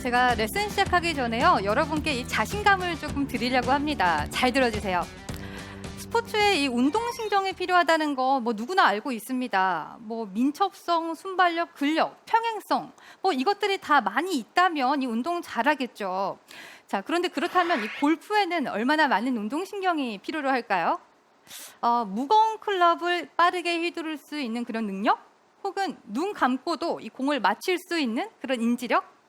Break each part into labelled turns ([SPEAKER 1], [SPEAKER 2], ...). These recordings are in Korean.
[SPEAKER 1] 제가 레슨 시작하기 전에요. 여러분께 이 자신감을 조금 드리려고 합니다. 잘 들어주세요. 스포츠에 이 운동신경이 필요하다는 거 누구나 알고 있습니다. 민첩성, 순발력, 근력, 평행성 이것들이 다 많이 있다면 이 운동 잘하겠죠. 자, 그런데 그렇다면 이 골프에는 얼마나 많은 운동신경이 필요로 할까요? 무거운 클럽을 빠르게 휘두를 수 있는 그런 능력? 혹은 눈 감고도 이 공을 맞힐 수 있는 그런 인지력?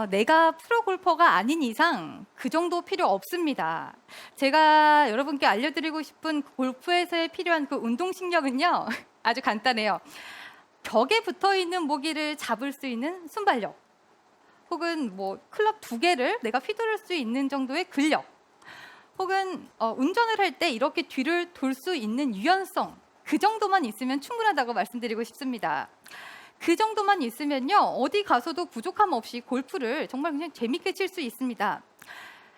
[SPEAKER 1] 내가 프로 골퍼가 아닌 이상 그 정도 필요 없습니다. 제가 여러분께 알려드리고 싶은 골프에서 필요한 그 운동신경은요, 아주 간단해요. 벽에 붙어있는 모기를 잡을 수 있는 순발력, 혹은 클럽 2개를 내가 휘두를 수 있는 정도의 근력, 혹은 운전을 할 때 이렇게 뒤를 돌 수 있는 유연성, 그 정도만 있으면 충분하다고 말씀드리고 싶습니다. 그 정도만 있으면요, 어디 가서도 부족함 없이 골프를 정말 그냥 재밌게 칠 수 있습니다.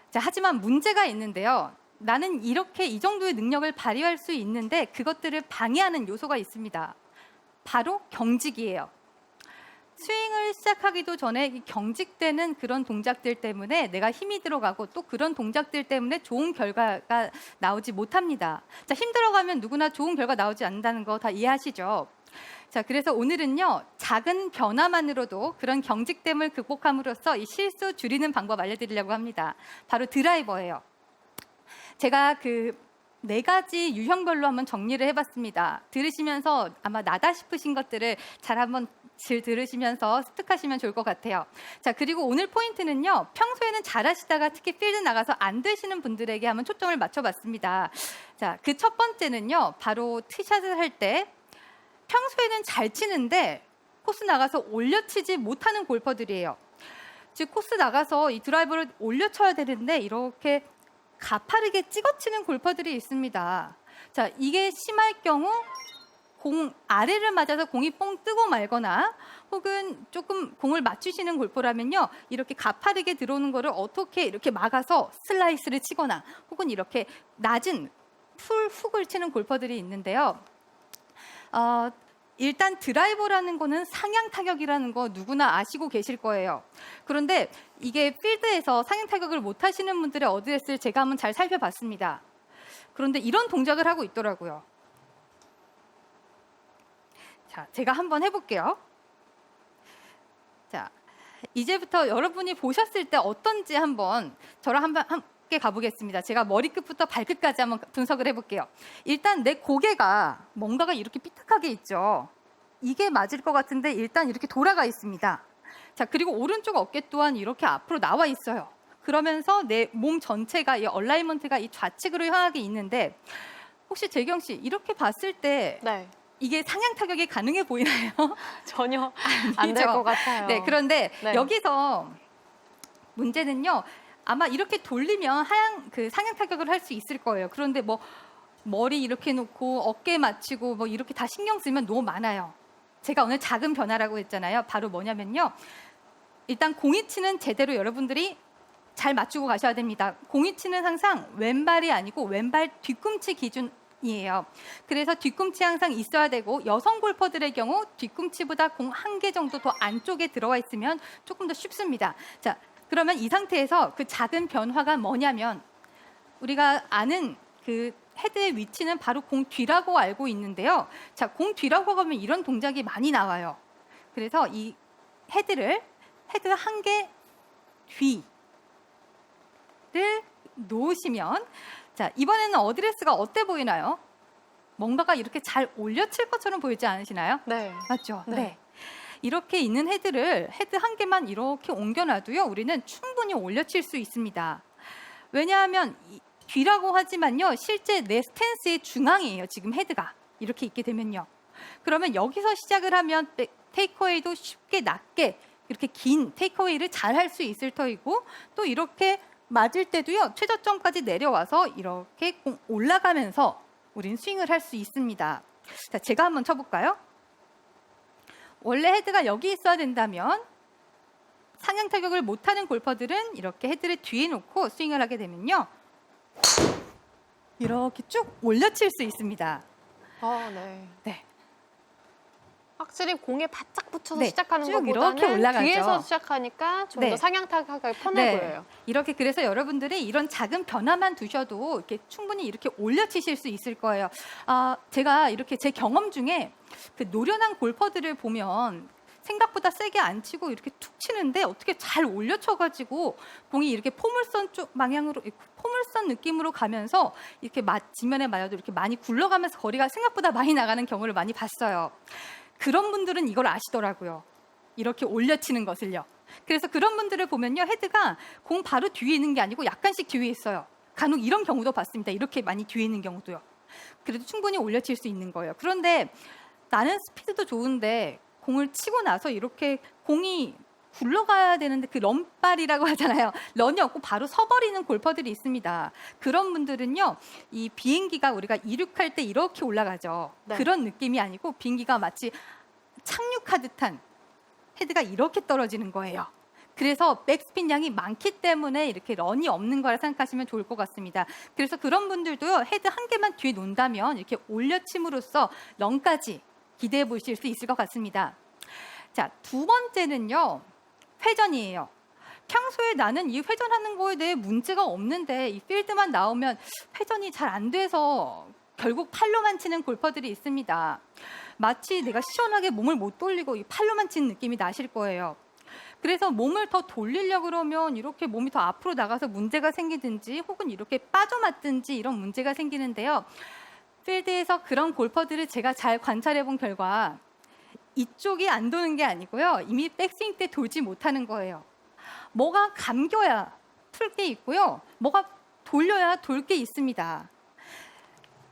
[SPEAKER 1] 자, 하지만 문제가 있는데요. 나는 이렇게 이 정도의 능력을 발휘할 수 있는데 그것들을 방해하는 요소가 있습니다. 바로 경직이에요. 스윙을 시작하기도 전에 이 경직되는 그런 동작들 때문에 내가 힘이 들어가고 또 그런 동작들 때문에 좋은 결과가 나오지 못합니다. 자, 힘 들어가면 누구나 좋은 결과 나오지 않는다는 거 다 이해하시죠? 자, 그래서 오늘은요, 작은 변화만으로도 그런 경직됨을 극복함으로써 이 실수 줄이는 방법 알려드리려고 합니다. 바로 드라이버예요. 제가 그 4가지 유형별로 한번 정리를 해봤습니다. 들으시면서 아마 나다 싶으신 것들을 잘 한번 들으시면서 습득하시면 좋을 것 같아요. 자, 그리고 오늘 포인트는요, 평소에는 잘하시다가 특히 필드 나가서 안 되시는 분들에게 한번 초점을 맞춰봤습니다. 자, 그 첫 번째는요, 바로 티샷을 할 때 평소에는 잘 치는데 코스 나가서 올려치지 못하는 골퍼들이에요. 즉 코스 나가서 이 드라이버를 올려쳐야 되는데 이렇게 가파르게 찍어치는 골퍼들이 있습니다. 자, 이게 심할 경우 공 아래를 맞아서 공이 뻥 뜨고 말거나, 혹은 조금 공을 맞추시는 골퍼라면요, 이렇게 가파르게 들어오는 거를 어떻게 이렇게 막아서 슬라이스를 치거나, 혹은 이렇게 낮은 풀 훅을 치는 골퍼들이 있는데요. 일단 드라이버라는 거는 상향 타격이라는 거 누구나 아시고 계실 거예요. 그런데 이게 필드에서 상향 타격을 못 하시는 분들의 어드레스를 제가 한번 잘 살펴봤습니다. 그런데 이런 동작을 하고 있더라고요. 자, 제가 한번 해볼게요. 자, 이제부터 여러분이 보셨을 때 어떤지 한번 저랑 함께 가보겠습니다. 제가 머리끝부터 발끝까지 한번 분석을 해볼게요. 일단 내 고개가 뭔가가 이렇게 삐딱하게 있죠. 이게 맞을 것 같은데 일단 이렇게 돌아가 있습니다. 자, 그리고 오른쪽 어깨 또한 이렇게 앞으로 나와 있어요. 그러면서 내 몸 전체가 이 얼라이먼트가 이 좌측으로 향하게 있는데, 혹시 재경 씨 이렇게 봤을 때
[SPEAKER 2] 네.
[SPEAKER 1] 이게 상향 타격이 가능해 보이나요?
[SPEAKER 2] 전혀 안 될 것 같아요.
[SPEAKER 1] 네, 그런데
[SPEAKER 2] 네.
[SPEAKER 1] 여기서 문제는요, 아마 이렇게 돌리면 상향 타격을 할 수 있을 거예요. 그런데 머리 이렇게 놓고 어깨 맞추고 이렇게 다 신경 쓰면 너무 많아요. 제가 오늘 작은 변화라고 했잖아요. 바로 뭐냐면요, 일단 공이치는 제대로 여러분들이 잘 맞추고 가셔야 됩니다. 공이치는 항상 왼발이 아니고 왼발 뒤꿈치 기준이에요. 그래서 뒤꿈치 항상 있어야 되고, 여성 골퍼들의 경우 뒤꿈치보다 공 1개 정도 더 안쪽에 들어와 있으면 조금 더 쉽습니다. 자, 그러면 이 상태에서 그 작은 변화가 뭐냐면, 우리가 아는 그 헤드의 위치는 바로 공 뒤라고 알고 있는데요. 자, 공 뒤라고 하면 이런 동작이 많이 나와요. 그래서 이 헤드 1개 뒤를 놓으시면, 자, 이번에는 어드레스가 어때 보이나요? 뭔가가 이렇게 잘 올려칠 것처럼 보이지 않으시나요?
[SPEAKER 2] 네.
[SPEAKER 1] 맞죠?
[SPEAKER 2] 네.
[SPEAKER 1] 네. 이렇게 있는 헤드 1개만 이렇게 옮겨놔도요, 우리는 충분히 올려칠 수 있습니다. 왜냐하면 뒤라고 하지만요, 실제 내 스탠스의 중앙이에요. 지금 헤드가 이렇게 있게 되면요. 그러면 여기서 시작을 하면 테이크어웨이도 쉽게 낮게 이렇게 긴 테이크어웨이를 잘 할 수 있을 터이고, 또 이렇게 맞을 때도요, 최저점까지 내려와서 이렇게 공 올라가면서 우린 스윙을 할 수 있습니다. 자, 제가 한번 쳐볼까요? 원래 헤드가 여기 있어야 된다면 상향 타격을 못하는 골퍼들은 이렇게 헤드를 뒤에 놓고 스윙을 하게 되면요, 이렇게 쭉 올려칠 수 있습니다.
[SPEAKER 2] 네.
[SPEAKER 1] 네.
[SPEAKER 2] 확실히 공에 바짝 붙여서
[SPEAKER 1] 네,
[SPEAKER 2] 시작하는
[SPEAKER 1] 쭉
[SPEAKER 2] 것보다는
[SPEAKER 1] 이렇게 올라가죠.
[SPEAKER 2] 뒤에서 시작하니까 좀 더
[SPEAKER 1] 네.
[SPEAKER 2] 상향 타격하기 편해 보여요.
[SPEAKER 1] 이렇게 그래서 여러분들이 이런 작은 변화만 두셔도 이렇게 충분히 이렇게 올려치실 수 있을 거예요. 제가 이렇게 제 경험 중에 그 노련한 골퍼들을 보면 생각보다 세게 안 치고 이렇게 툭 치는데 어떻게 잘 올려쳐가지고 공이 이렇게 포물선 쪽 방향으로 포물선 느낌으로 가면서 이렇게 지면에 맞아도 이렇게 많이 굴러가면서 거리가 생각보다 많이 나가는 경우를 많이 봤어요. 그런 분들은 이걸 아시더라고요. 이렇게 올려치는 것을요. 그래서 그런 분들을 보면요, 헤드가 공 바로 뒤에 있는 게 아니고 약간씩 뒤에 있어요. 간혹 이런 경우도 봤습니다. 이렇게 많이 뒤에 있는 경우도요. 그래도 충분히 올려칠 수 있는 거예요. 그런데 나는 스피드도 좋은데 공을 치고 나서 이렇게 공이 굴러가야 되는데 그 런발이라고 하잖아요. 런이 없고 바로 서버리는 골퍼들이 있습니다. 그런 분들은요, 이 비행기가 우리가 이륙할 때 이렇게 올라가죠.
[SPEAKER 2] 네.
[SPEAKER 1] 그런 느낌이 아니고 비행기가 마치 착륙하듯한 헤드가 이렇게 떨어지는 거예요. 그래서 백스핀 양이 많기 때문에 이렇게 런이 없는 거라 생각하시면 좋을 것 같습니다. 그래서 그런 분들도요, 헤드 한 개만 뒤에 놓는다면 이렇게 올려침으로써 런까지 기대해 보실 수 있을 것 같습니다. 자, 두 번째는요, 회전이에요. 평소에 나는 이 회전하는 거에 대해 문제가 없는데 이 필드만 나오면 회전이 잘 안 돼서 결국 팔로만 치는 골퍼들이 있습니다. 마치 내가 시원하게 몸을 못 돌리고 이 팔로만 치는 느낌이 나실 거예요. 그래서 몸을 더 돌리려고 그러면 이렇게 몸이 더 앞으로 나가서 문제가 생기든지 혹은 이렇게 빠져맞든지 이런 문제가 생기는데요. 필드에서 그런 골퍼들을 제가 잘 관찰해 본 결과 이쪽이 안 도는 게 아니고요. 이미 백스윙 때 돌지 못하는 거예요. 뭐가 감겨야 풀 게 있고요. 뭐가 돌려야 돌 게 있습니다.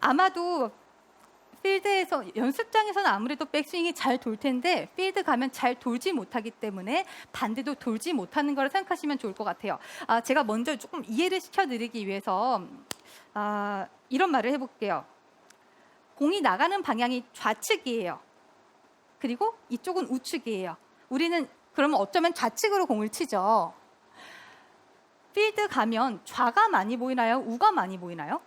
[SPEAKER 1] 아마도 필드에서 연습장에서는 아무래도 백스윙이 잘 돌 텐데 필드 가면 잘 돌지 못하기 때문에 반대도 돌지 못하는 거라 생각하시면 좋을 것 같아요. 제가 먼저 조금 이해를 시켜드리기 위해서 이런 말을 해볼게요. 공이 나가는 방향이 좌측이에요. 그리고 이쪽은 우측이에요. 우리는 그러면 어쩌면 좌측으로 공을 치죠. 필드 가면 좌가 많이 보이나요? 우가 많이 보이나요?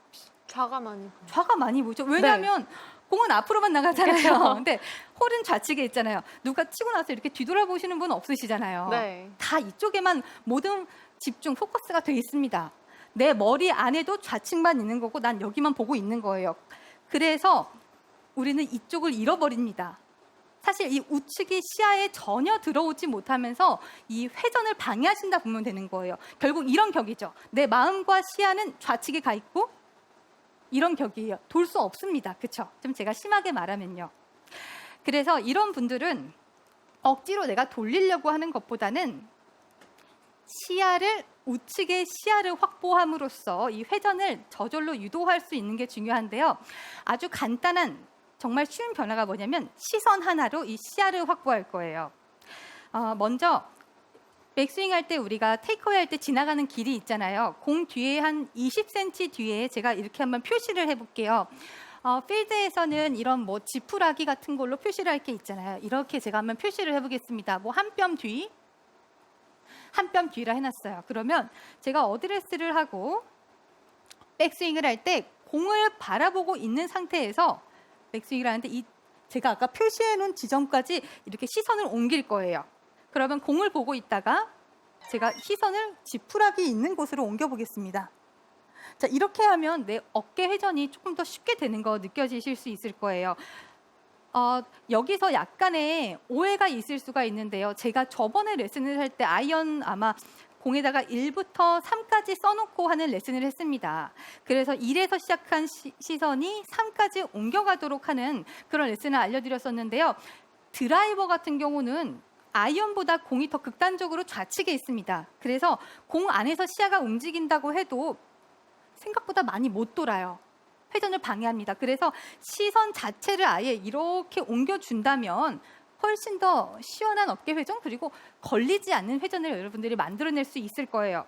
[SPEAKER 2] 좌가 많이 보여요.
[SPEAKER 1] 좌가 많이 보이죠. 왜냐하면 공은 앞으로만 나가잖아요. 근데 홀은 좌측에 있잖아요. 누가 치고 나서 이렇게 뒤돌아보시는 분 없으시잖아요.
[SPEAKER 2] 네.
[SPEAKER 1] 다 이쪽에만 모든 집중, 포커스가 돼 있습니다. 내 머리 안에도 좌측만 있는 거고 난 여기만 보고 있는 거예요. 그래서 우리는 이쪽을 잃어버립니다. 사실 이 우측이 시야에 전혀 들어오지 못하면서 이 회전을 방해하신다 보면 되는 거예요. 결국 이런 격이죠. 내 마음과 시야는 좌측에 가 있고 이런 격이에요. 돌 수 없습니다. 그렇죠? 좀 제가 심하게 말하면요. 그래서 이런 분들은 억지로 내가 돌리려고 하는 것보다는 우측의 시야를 확보함으로써 이 회전을 저절로 유도할 수 있는 게 중요한데요. 아주 간단한 정말 쉬운 변화가 뭐냐면 시선 하나로 이 시야를 확보할 거예요. 먼저 백스윙 할 때 우리가 테이크어웨이 할 때 지나가는 길이 있잖아요. 공 뒤에 한 20cm 뒤에 제가 이렇게 한번 표시를 해볼게요. 필드에서는 이런 뭐 지푸라기 같은 걸로 표시를 할 게 있잖아요. 이렇게 제가 한번 표시를 해보겠습니다. 뭐 한 뼘 뒤라 해놨어요. 그러면 제가 어드레스를 하고 백스윙을 할 때 공을 바라보고 있는 상태에서 백스윙을 하는데 제가 아까 표시해 놓은 지점까지 이렇게 시선을 옮길 거예요. 그러면 공을 보고 있다가 제가 시선을 지푸라기 있는 곳으로 옮겨 보겠습니다. 자, 이렇게 하면 내 어깨 회전이 조금 더 쉽게 되는 거 느껴지실 수 있을 거예요. 여기서 약간의 오해가 있을 수가 있는데요. 제가 저번에 레슨을 할 때 아이언 아마 공에다가 1부터 3까지 써놓고 하는 레슨을 했습니다. 그래서 1에서 시작한 시선이 3까지 옮겨가도록 하는 그런 레슨을 알려드렸었는데요. 드라이버 같은 경우는 아이언보다 공이 더 극단적으로 좌측에 있습니다. 그래서 공 안에서 시야가 움직인다고 해도 생각보다 많이 못 돌아요. 회전을 방해합니다. 그래서 시선 자체를 아예 이렇게 옮겨준다면 훨씬 더 시원한 어깨 회전 그리고 걸리지 않는 회전을 여러분들이 만들어낼 수 있을 거예요.